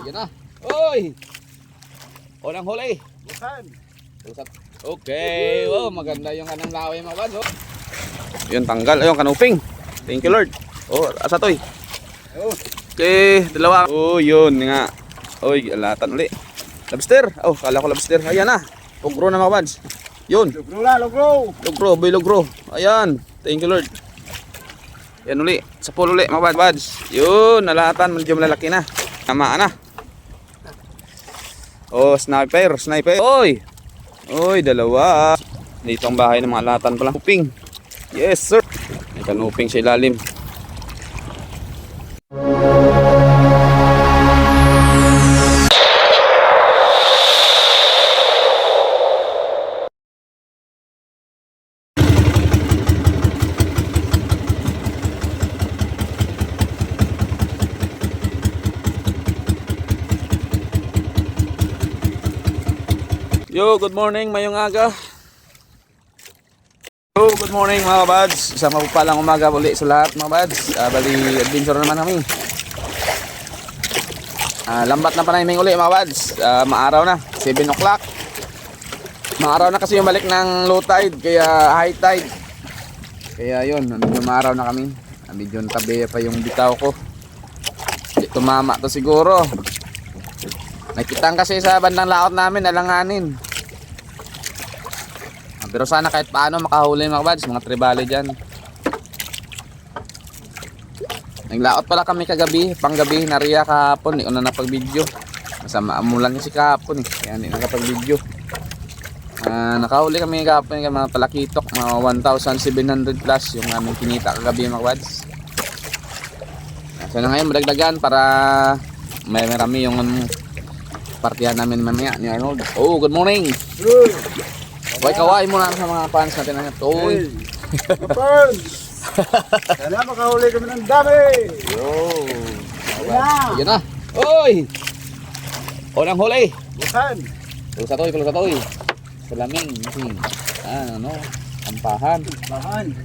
Yan na. Oy! Unang huli. Busan. Usap. Okay. Oh, maganda yung kanang laway mga bads. Oh. Yun, tanggal. Ayun, kanuping. Thank you, Lord. Oh, asa toy? Oh. Okay, dalawa. Oh, yun nga. Oy, alatan uli. Lobster. Oh, kala ko lobster. Ayan na. Logro na mga bads. Yun. Lugro na, lugro. Logro, boy logro. Ayan. Thank you, Lord. Yan uli. Sa pool uli mga bads. Yun, alatan. Medyo malalaki na. Tamaan na. Oh, sniper. Oy! Oy, dalawa. Dito ang bahay ng mga alatan pala. Uping. Yes, sir. May kanuping sa ilalim. Yo, good morning, mayong aga. Yo, good morning mga bads. Isang mapupalang umaga uli sa lahat mga bads. Bali, adventure naman kami. Lambat na pa namin uli mga bads. Maaraw na, 7 o'clock. Maaraw na kasi yung balik ng low tide, kaya high tide. Kaya yun, medyo maaraw na kami. Medyo tabi pa yung bitaw ko. Hindi tumama to siguro. Nakitang kasi sa bandang laot namin, alanganin. Pero sana kahit paano makahuli mga bads, mga tribali dyan. Naglaot pala kami kagabi, panggabi, nariya kahapon. Hindi ko na napag-video. Masama amulan kasi kahapon eh, kaya hindi nakapag-video. Nakahuli kami kahapon ng mga palakitok, mga 1,700 plus yung aming kinita kagabi mga bads. So na ngayon madagdagan para may marami yung partihan namin mamaya ni Arnold. Oh, good morning. Good. Kaway muna sa mga fans natin na ito. Hey. Kapag. Sana makahuli kami ng dami. Yo. Yeah. Yan na. Oy. Unang huli. Busan. Kulo sa toy. Salaming. Ano, ampahan. Bahan.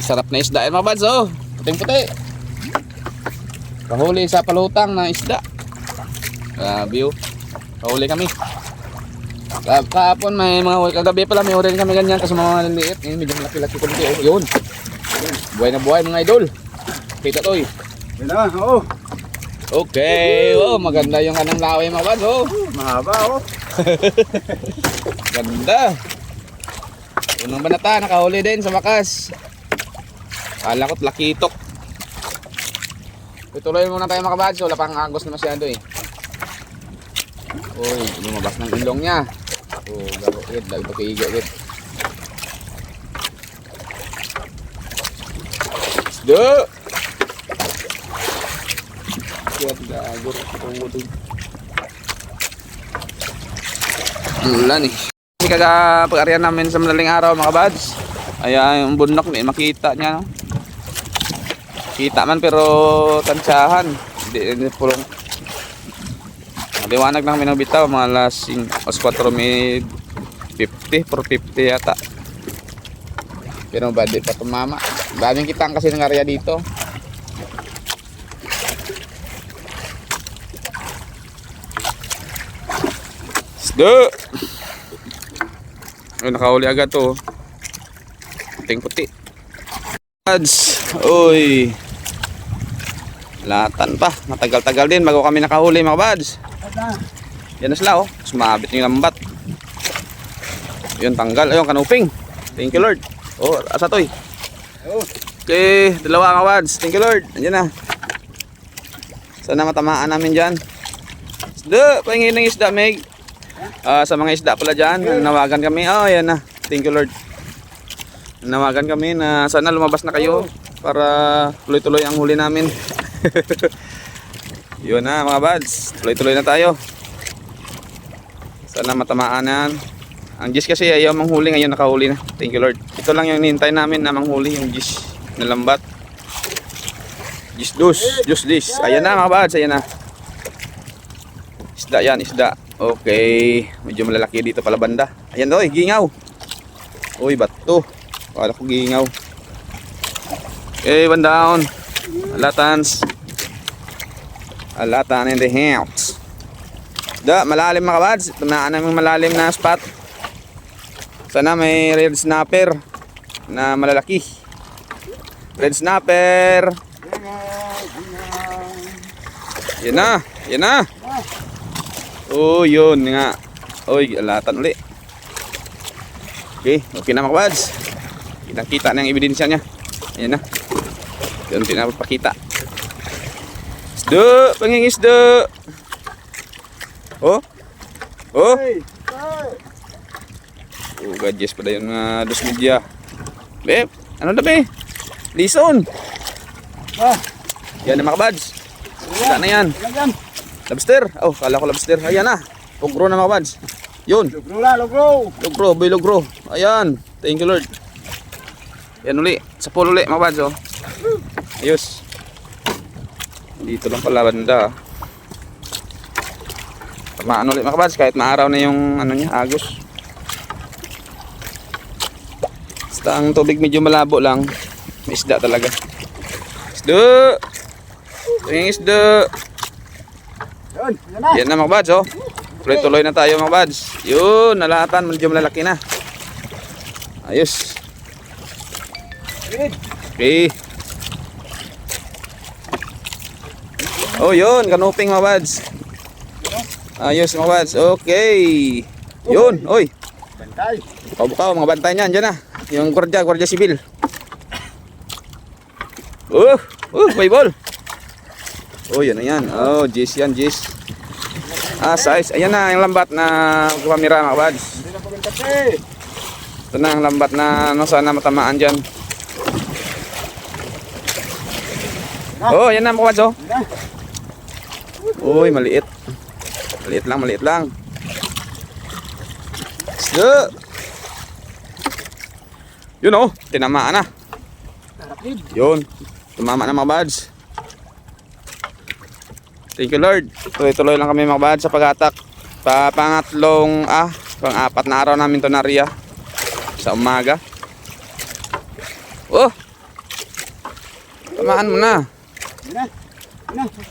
Sarap na isda mga bads, oh. Puting-puti. Kahuli sa palutang na isda. Grabe, oh. Kahuli kami. Kahapon may mga kagabi pala may orin kami ganyan kasi mga maliliit. Ngayon medyo malaki-laki kunti. Oh, yun. Buhay na buhay mga idol. Kita toy. Yan na, oo. Okay. Oh, maganda yung kanang laway mga bads, oh. Mahaba, oh. Ganda. Unang banata nakahuli din sa wakas. Kala ko't lakitok. Ituloy muna tayo mga bads. Wala pang agos na masyado eh. Uy, lumabas ng ilong niya. Oh, gagawin, lagi ito kaigawin. Isda! Kuwat gagawin ito tumutog. Ulan eh. Kasi pag-arian namin sa madaling araw mga bads. Ayan yung bundok, may makita niya. No? Kita man pero tansyahan. Hindi pulong. Liwanag lang minubitaw, mga lasing 4:50 yata. Pero badi pa tumama. Daming kitang kasi ng area dito. Isda! Ay, nakahuli agad to. Puting-puti. Uy! Latan pa. Matagal-tagal din bago kami nakahuli mga bads. Yan na sila, oh. Sumabit yung lambat. Yun, tanggal. Ayun, kanuping. Thank you, Lord. Oh, asa toy? Okay, dalawa mga wads. Thank you, Lord. Andiyan na. Sana matamaan namin dyan. Isda, pahingin ng isda, Meg. Sa mga isda pala dyan, nawagan kami. Oh, yan na. Thank you, Lord. Nawagan kami na sana lumabas na kayo para tuloy-tuloy ang huli namin. Yun na mga bads, tuloy-tuloy na tayo. Sana matamaan na. Ang gis kasi ayaw manghuli, ngayon nakahuli na. Thank you Lord. Ito lang yung hinihintay namin na manghuli, yung gis na lambat. Gis dis. Ayan na mga bads, ayan na. Isda yan, isda. Okay, medyo malalaki dito pala banda. Ayan doy, gingaw. Uy, bato. Kala ko gingaw. Okay, one down. Latans. Alatan in the house. Da, malalim mga kabads. Tunaan namin malalim na spot. Sana may red snapper na malalaki. Red snapper. Yan na. Yan na. Oh, yun nga. Oy, alatan uli. Okay, okay na mga kabads. Kitang-kita na yung ebidensya niya. Ayan na. Doon pinapakita. Isda! Pangingisda! Oh! Oh! Oh, gadgets pa yung mga dos media. Beb, ano na be? Lison! Yan na mga kabads. Wala na yan. Lobster! Oh, kala ko lobster. Ayan na. Logro na mga kabads. Yun. Logro na, logro. Logro, boy logro. Ayan. Thank you Lord. Yan uli. Sa pool uli mga kabads oh. Ayos. Dito lang pala banda. Tamaan ulit mga kabads kahit maaraw na yung ano niya, agos. Basta ang tubig medyo malabo lang. May isda talaga. Isda! Yung isda! Yun, yan na. Yan na mga kabads oh. Tuloy-tuloy na tayo mga kabads. Yun, nalatan medyo malalaki na. Ayos. Okay. Oh, yun. Kanuping mga bads. Ayos mga bads. Okay. Yun. Oy. Bantay. Bukaw-bukaw. Mga bantay niyan. Diyan na. Yung gwardiya sibil. Baybol. Oh, yan na yan. Oh, Jis yan, Jis. Size. Ayan na yung lambat na kamera mga bads. Hindi na pagkakasi. Ito na ang lambat na sana matamaan dyan. Oh, yan na mga bads oh. Uy, maliit. Maliit lang, maliit lang. Isda. Yun oh, tinamaan na. Yun, tumama na mga bads. Thank you Lord. Tuloy-tuloy lang kami mga bads sa pag-atak. Pang-apat na araw namin to na riya. Sa umaga. Oh! Tamaan mo na.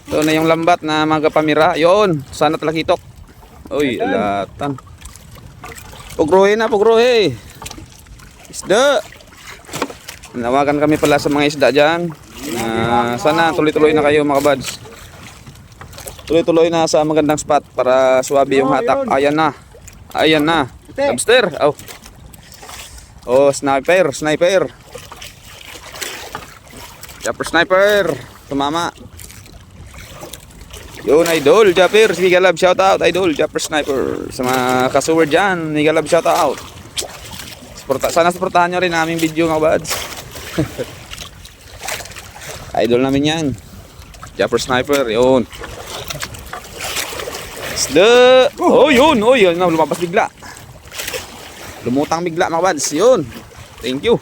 Ito na yung lambat na mga pamira. Yun, sana talakitok. Uy, alatan. Pugrohe na, pugrohe. Isda. Nawagan kami pala sa mga isda dyan. Sana tuloy-tuloy na kayo mga bads. Tuloy-tuloy na sa magandang spot para suwabe yung hatak. Ayan na. Ayan na. Lobster. Oh. Oh, sniper, sniper. Japper sniper. Tumama. Yun, idol, Japper, sige galab, shout out, idol, Japper Sniper. Sa mga kasuwer dyan, sige galab, shout out. Sana supportahan nyo rin aming video mga bads. Idol namin yan. Japper Sniper, yun. Isda. Oh, yun, oh, yun, lumabas bigla. Lumutang bigla mga bads, yun. Thank you.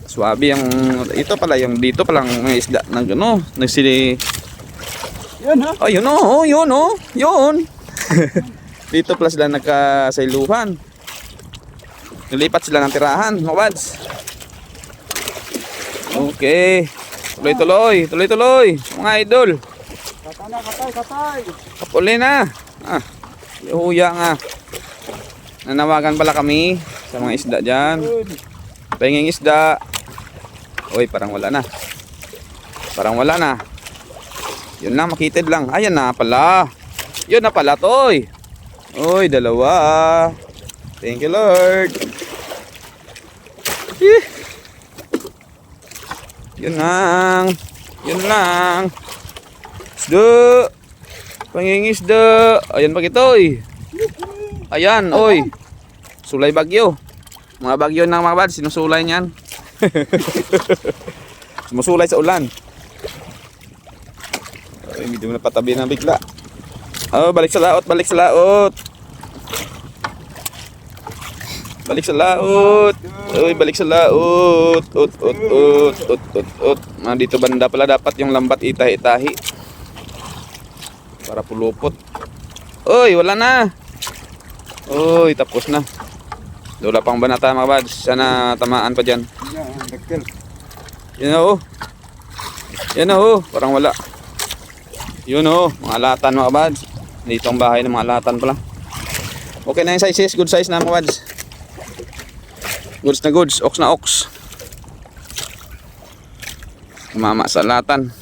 Swabe yung, ito pala, yung dito palang may isda, nagsili. Yun ha? Oh, yun oh, yun oh, yun. Dito pala sila nagkasailuhan. Nilipat sila ng tirahan, mga bads. Okay. Tuloy-tuloy, tuloy-tuloy, mga idol. Katay. Kapuli na. Huya nga. Nanawagan pala kami sa mga isda dyan. Pahinging isda. Uy, parang wala na. Parang wala na. Yun lang, makitid lang. Ayan na pala. Yun na pala, toy. Uy, dalawa. Thank you, Lord. Yun lang. Yun lang. Isda. Pangingisda. Ayan pa kitoy. Ayan, oy. Sulay bagyo. Mga bagyo ng mga bad, sinusulay niyan. Sumusulay sa ulan. Ay, medyo na patabi na bigla. Oh, balik sa laot, balik sa laot. Balik sa laot. Uy, balik sa laot. Ut. Dito banda pala dapat yung lambat itahi-itahi. Para pulupot. Uy, wala na. Uy, tapos na. Wala pang banata mga bads. Sana tamaan pa dyan. Yan na oh. Yan na oh. Parang wala. Yun oh, mga alatan mga kabads. Dito ang bahay ng mga alatan pala. Okay na yung sizes, good size na mga kabads. Goods na goods, ox na ox. Mama sa alatan.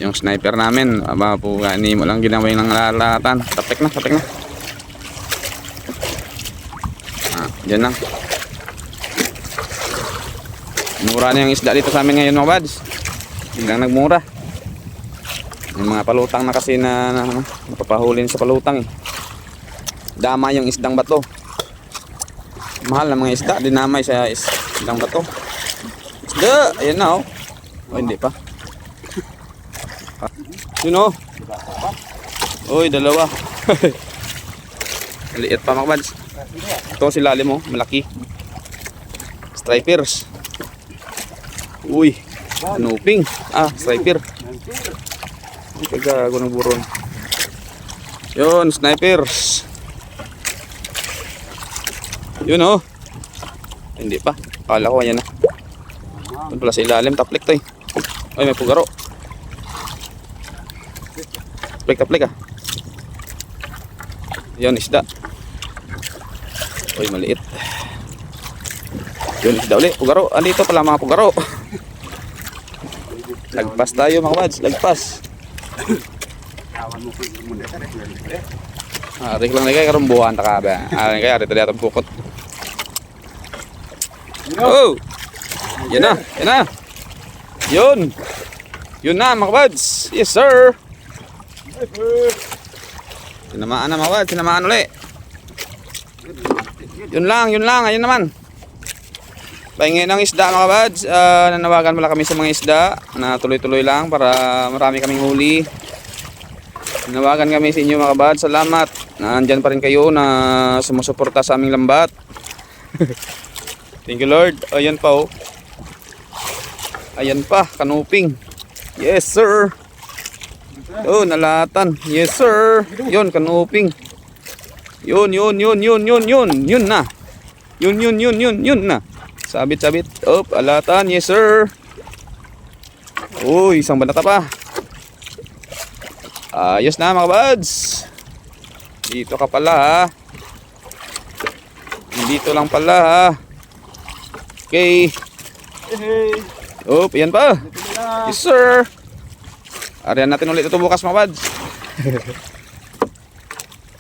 Yung sniper namin, aba po gani mo lang ginawin ng alatan. Tapik na, tapik na. Diyan lang. Mura na yung isda dito sa amin ngayon mga bads. Biglang nagmura. Yung mga palutang na kasi na napapahulin sa palutang eh. Dama yung isdang bato. Mahal na mga isda, dinamay sa isdang bato. Isda, ayan na oh. Oh hindi pa. Yun oh. Uy, dalawa. Maliit pa mga bads. Ito si lalim oh, malaki. Stripers. Uy, kanuping. Striper. Kagago ng buron. Yun, snipers. Yun oh. Hindi pa. Akala ko ayan na. Doon pala sa ilalim, taplik to eh. Ay, may pugaro. Taplik ah. Yun, isda. Uy, maliit. Yun, isda ulit. Pugaro. Andito pala mga pugaro. Lagpas tayo mga kabads, lagpas. Arik lang kay karumbuhan ta ka ba. Kaya ari tadi atong pukot. Oh. Yan na, yan na. Yun. Yun na mga kabads. Yes sir. Tinamaan na mga kabads, tinamaan ulit. Yun lang, ayun naman. Pahingin ng isda mga kabads, nanawagan pala kami sa mga isda na tuloy-tuloy lang para marami kaming huli. Nanawagan kami sa inyo mga kabads, salamat na andyan pa rin kayo na sumusuporta sa aming lambat. Thank you Lord. Ayan pa oh. Ayan pa, kanuping. Yes sir. Oh, nalatan. Yes sir. Yun, kanuping. Yun na. Yun na. Sabit. Op, alatan. Yes, sir. Uy, isang banata pa. Ayos na, mga buds. Dito ka pala, ha. Dito lang pala, ha. Okay. Op, yan pa. Yes, sir. Ariyan natin ulit ito bukas, mga buds.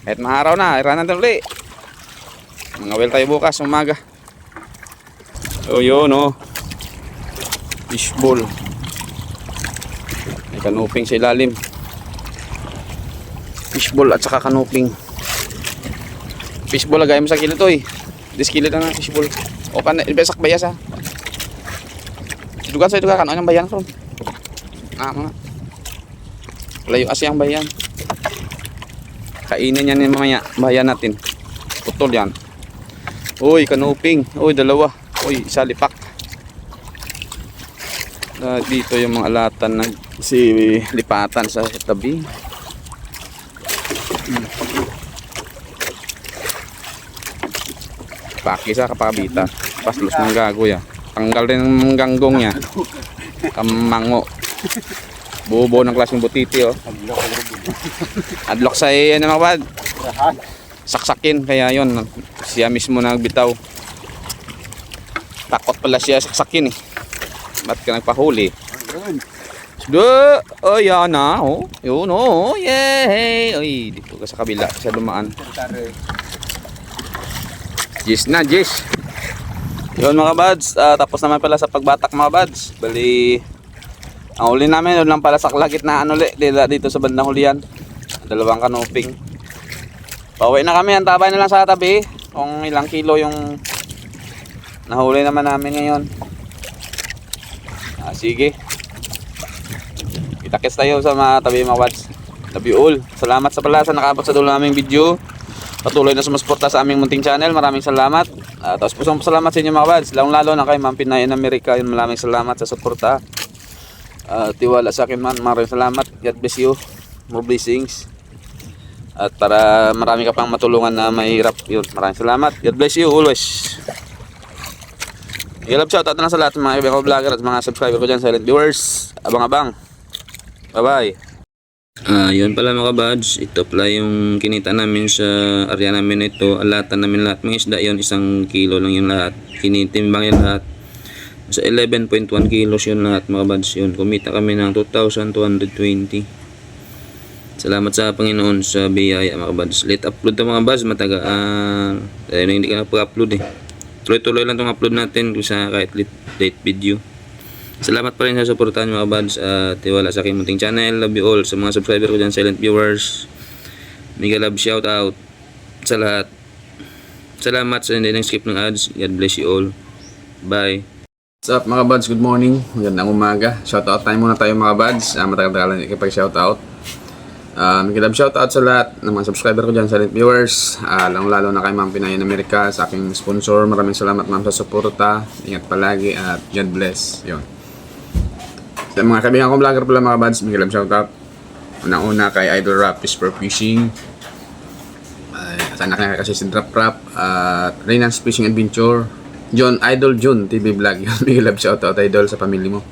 Kahit maharaw na, ariyan natin ulit. Mangawil tayo bukas, umaga. So yun oh. Fishball. May kanuping sa ilalim. Fishball at saka kanuping. Fishball lagay mo sa kilo to eh. 10 kilo na ng fishball. O kan ibesak bayas ha. Dugan sa ito ka ano yung bayan from. Mga. Layo kasi ang bayan. Kainin yan yung mamaya bayan natin. Putol yan. Uy, kanuping. Uy, dalawa. Uy, isa lipak. Dito yung mga alatan na si lipatan sa tabi. Pakisa kapabita. Paslos ng gago ya. Tanggal rin ng ganggong niya. Kamango. Bubo ng klaseng butiti oh. Adlock sa ano mga bad. Saksakin kaya yon siya mismo nagbitaw. Takot pala siya saksakin eh. Ba't ka nagpahuli? Oh yan na oh. Yun oh. Yay. Oy, dito ka sa kabila siya dumaan. Jis na jis. Yun mga buds, tapos naman pala sa pagbatak mga buds. Bali ang huli namin yun lang pala sa kalagitnaan ulit dito sa bandang hulihan. Dalawang kanuping. Pauwi na kami, antabay na lang sa tabi kung ilang kilo yung nahuli naman namin ngayon. Sige. Kita-kits tayo sa mga tabi mga buds. Love you all. Salamat sa pala sa nakaabot sa dulo naming video. Patuloy na sumusuporta sa aming munting channel. Maraming salamat. Tapos pusong salamat sa inyo mga buds. Lalong-lalo na kay Ma'am Pinay in America. Yun, maraming salamat sa suporta. Tiwala sa akin man. Maraming salamat. God bless you. More blessings. At para marami ka pang matulungan na mahirap. Yun, maraming salamat. God bless you always. Mega love shoutout na lang sa lahat ng mga kaibigan ko vlogger at mga subscriber ko dyan, silent viewers. Abang-abang. Bye-bye. Yun pala mga buds, ito pala yung kinita namin sa area namin na ito. Alatan namin lahat mga isda yun, 1 kilo lang yung lahat. Kinitimbang yung lahat. Sa 11.1 kilos yun lahat mga buds yun. Kumita kami ng 2,220. Salamat sa Panginoon sa biyaya mga buds. Late upload to mga buds, matagaan. Dahil hindi ka na pag-upload eh. Tuloy-tuloy lang itong upload natin kung sa kahit late video. Salamat pa rin sa suportahan mga buds at tiwala sa aking munting channel. Love you all. Sa mga subscriber ko dyan, silent viewers, mega love shout out sa lahat. Salamat sa hindi nang skip ng ads. God bless you all. Bye. What's up mga buds? Good morning. Magandang umaga. Shout out time muna tayo mga buds. Matagal-tagal na ikipag shout out. Mega love shout out sa lahat ng mga subscriber ko dyan, silent viewers. Lalo na kay Ma'am Pinayan America, sa aking sponsor. Maraming salamat ma'am sa suporta. Ingat palagi at God bless. Yun. Sa mga kaibigan kong vlogger pala mga buds, mega love shoutout. Una-una kay Idol Rap is for Fishing. Sa anak niya kasi si Drop Rap. At Reynan's Fishing Adventure. Idol John TV Vlog. Yun, mega love shoutout Idol sa pamilya mo.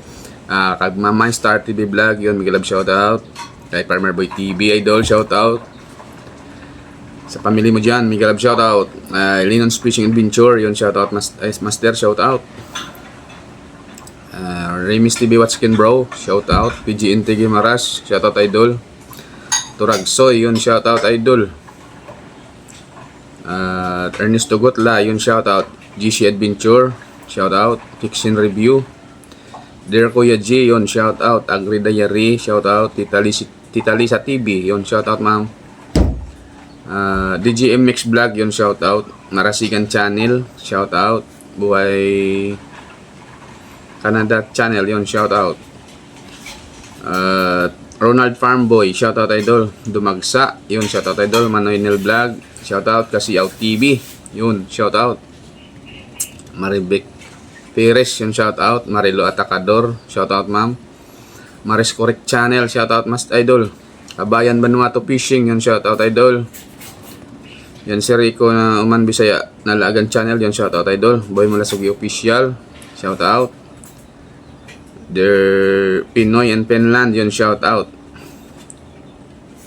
Kay Mama Star TV Vlog. Yun, mega love shoutout. Kay Farmer Boy TV Idol, shoutout. Sa pamilya mo dyan, mega love shoutout. Reynan's Fishing Adventure. Yun, shoutout Master, shoutout. Remis TV Watskin Bro, shout out. PGNT Gimaras, shout out Idol. Turag Soy, yun shout out Idol. Ernesto Gotla, yun shout out. GC Adventure, shout out. Fiction Review. Dear Kuya G, yun shout out. Agri Diary, shout out. Tita Lisa TV, yun shout out ma'am. DGMX Vlog, yun shout out. Narasigan Channel, shout out. Buhay Canada Channel, yun, shout out. Ronald Farmboy, shout out Idol. Dumagsa, yun, shout out Idol. Manoy Nel Vlog, shout out. Kasi Out TV, yun, shout out. Maribek Perez, yun, shout out. Marilo Atacador, shout out ma'am. Maris Correct Channel, shout out Mas Idol. Kabayan Vanuatu Fishing, yun, shout out Idol. Yan si Rico na Uman Bisaya Nalagan Channel, yun, shout out Idol. Boy Malasugi Official, shout out. Their Pinoy and Finland, yun, shout out.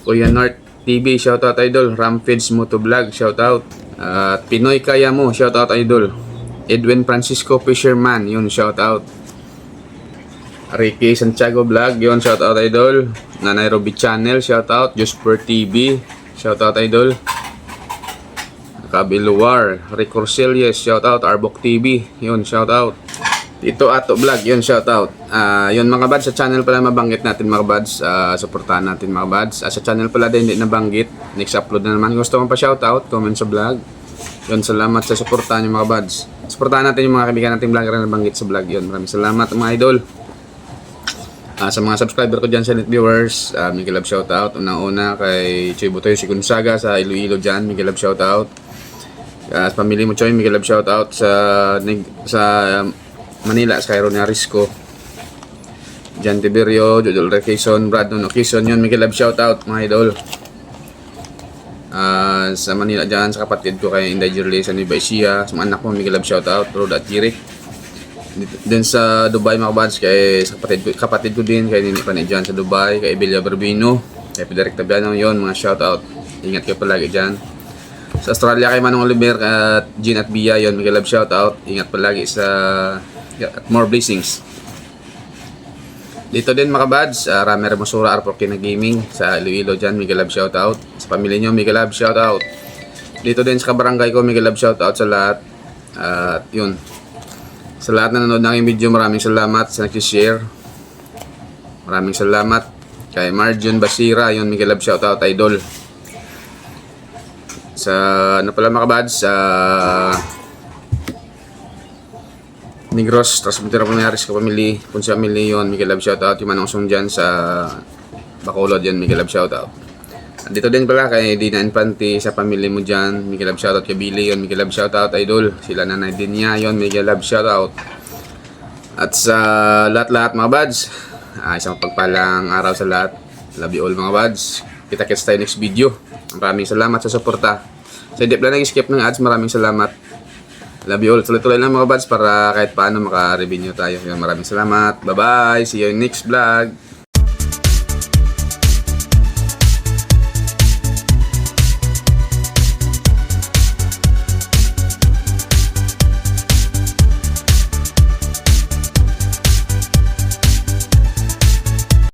Kuya North TV, shout out Idol. Rampage Motovlog, shout out. Pinoy Kaya Mo, shout out Idol. Edwin Francisco Fisherman, yun, shout out. Ricky Santiago Vlog, yun, shout out Idol. Nanay Robbie Channel, shout out. Jusper TV, shout out Idol. Kabiluar, Rick Rorselies, shout out. Arbok TV, yun, shout out. Ito Ato Vlog, yun, shout out. Yun mga buds, sa channel pala mabanggit natin mga buds. Suportahan natin mga buds. Sa channel pala din hindi nabanggit. Next upload na naman. Gusto mo pa shout out, comment sa vlog. Yun, salamat sa suportahan nyo mga buds. Suportahan natin yung mga kaibigan nating vlogger na nabanggit sa vlog. Yun, maraming salamat mga idol. Sa mga subscriber ko dyan, silent viewers, mega love shout out. Unang-una kay Choy Butoy si Gonzaga sa Iloilo dyan, mega love shout out. Sa pamilya mo Choy, mega love shout out. Sa Manila, Skyro na Risco, Jan Tiberio, Jodol Requison, Brandon Occasion, yun, mega love shout out mga idol. Sa Manila dyan, sa kapatid ko kay Inday Jirley sa Nueva Ecija, sa mga anak mo, mega love shout out. Rod at Jirik. Then sa Dubai mga buds, kay sa kapatid ko din, kay Nini Panay dyan sa Dubai, kay Ebelia Barbino, kay Federic Tabiano, yun, mga shout out. Ingat kayo palagi dyan. Sa Australia kay Manong Oliver at Jean at Bia, yun, mega love shout out. Ingat palagi sa at more blessings. Dito din mga buds, Ramer Mosura Arpoki na Gaming sa Iloilo dyan, mega love shout out. Sa pamilya nyo, mega love shout out. Dito din sa kabarangay ko, mega love shout out sa lahat. At yun, sa lahat na nanonood ng aking video, maraming salamat sa nag-share. Maraming salamat kay Marjon Basira, yun, mega love shout out Idol. Sa ano pala mga buds, Negros, Transmitera Pumayaris ka pamili, Punsa Family, yun, mega love shoutout. Yung Manong Song dyan sa Bacolod, yun, mega love shoutout. Dito din pala kay Dina Infante sa pamilya mo dyan, mega love shoutout. Kay Billy, yun, mega love shoutout Idol. Sila Nanay din niya, yun, mega love shoutout. At sa lahat-lahat mga buds, isang pagpalang araw sa lahat. Love you all mga buds. Kita-kits tayo next video. Maraming salamat sa suporta. Sa hindi pala nag-skip ng ads, maraming salamat. Love you all. Tuloy-tuloy lang mga buds para kahit paano maka-revenue tayo. Yun, maraming salamat. Bye-bye. See you in next vlog.